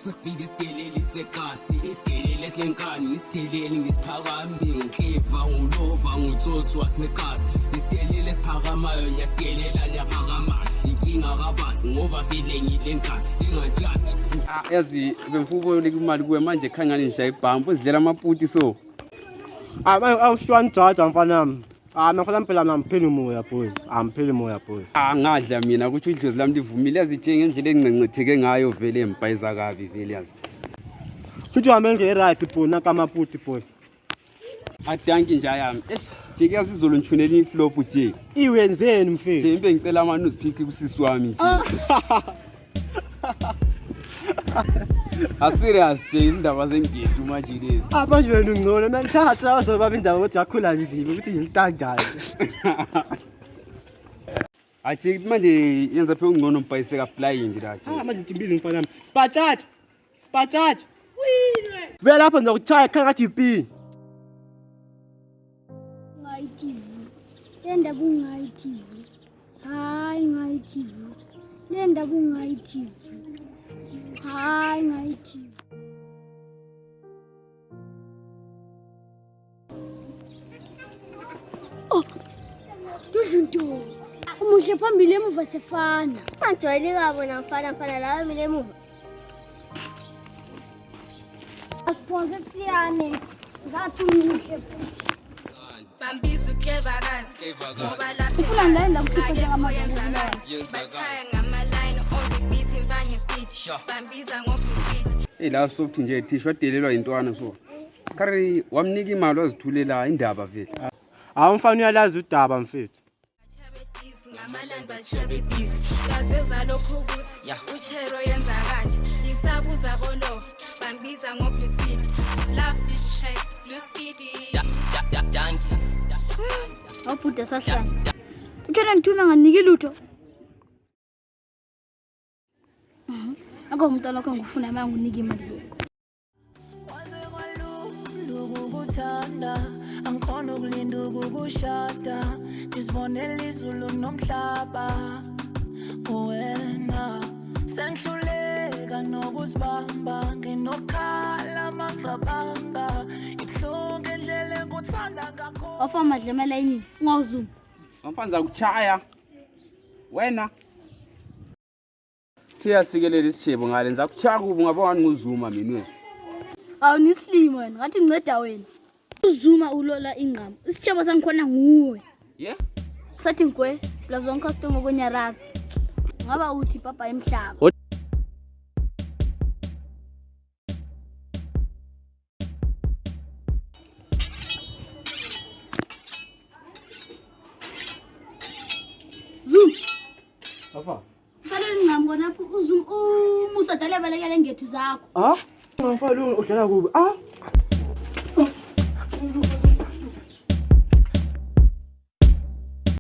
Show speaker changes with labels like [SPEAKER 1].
[SPEAKER 1] Sifika isideleli sekasi, isideleli esilenkani, isideleli ngisiphakami, ngikleva, ngulova, ngutsotsi wasekasi, isideleli esiphakamayo, ngiyadelela, ngiyaphakama, inkinga kabantu, ngoba vele ngilenkani, lingajaji.
[SPEAKER 2] Yazi bemfuboleka imali kuwe manje khangani nje ibhampu uzidlela amaputi so.
[SPEAKER 3] Awushwani jaja mfanami. Nakhona phela namphela umoya boys. Amphela umoya boys.
[SPEAKER 2] Ngadla mina ukuthi idlozi lami livumile yazitshe ngendlela engincetheke ngayo vele emphayiza kabi vele yazi.
[SPEAKER 3] Futhi uhambe nje right bona kamaputi boy.
[SPEAKER 2] Adanki nje yami. Jeke yazizolo nthunela inflop nje.
[SPEAKER 3] Iwenzeni mfethu?
[SPEAKER 2] Nje imbe ngicela amanu uziphiki kusisi wami nje. Serious nje indaba zengedi manje lezi.
[SPEAKER 3] Manje wena ungcono mangithatha awuzobaba indaba ukuthi yakhula nzima ukuthi ngintandane.
[SPEAKER 2] Athi manje yenza phela ungcono mpayise ka flying la nje.
[SPEAKER 3] Manje ntimbili ngifana nami. Spatchat. Wile. Vela lapha ngizokuchaya khanga TV.
[SPEAKER 4] Ngayi TV. Lenda bungayi TV. Hayi ngayi TV. Lenda bungayi TV. Hayi ngayi TV. Oh. Tujunto. Umuhle phambili emuva sefana.
[SPEAKER 5] Anjwayeleka bona mfana la mina emuva.
[SPEAKER 4] Asiphonse siyane. Ngathi umuhle futhi.
[SPEAKER 6] Bambisa uklevakazi ngoba lapha
[SPEAKER 4] Ufuna ndayenda kukhipha ngamagama.
[SPEAKER 6] bathaya ngama-line on the beat imfanye speed bambiza ngobhiskit.
[SPEAKER 2] La soft nje thisha wadelelwa intwana so. Kari wamnika imali wazithulela indaba vele.
[SPEAKER 3] Awumfana uyalazi udaba mfethu.
[SPEAKER 6] Ngamalani bachabe busy baziveza lokhu ukuthi uchero yenza kanje lisabuza bolofu bambiza ngobhiskit. Love this track blue speedy
[SPEAKER 4] Awubhuda sasana. Uthena ngithume nganiki lutho. Akomntwana wakho ngifuna manje unike imali yakho.
[SPEAKER 7] Waze kwalula ukukuthanda angikhona ukulinda ukukushada ngizibonela izulu nomhlaba wena sengihluleka nokuzibamba nginokhala mangicabanga ibuhlungu endlela engikuthanda ngakho.
[SPEAKER 4] Wafa madlema elayinini ungawuzuma.
[SPEAKER 2] Mfanza kuchaya. Wena. Thiyasikelela isijebo ngale nza kuchaya kubi ngabona nguzuma mina wethu.
[SPEAKER 4] Awunislimo wena ngathi nginceda wena. Uzuma ulola ingqamo. Isitshebo sangikhona nguwe.
[SPEAKER 2] Yeah?
[SPEAKER 4] Sathi ngwe plus one customer kwenyarathi. Ngaba uthi papa emhlaba. Zoom.
[SPEAKER 3] Papa.
[SPEAKER 4] Fanele ngingambona lapho uzum umusadala balekele ngethu zakho.
[SPEAKER 3] Ngifana udlala kubi.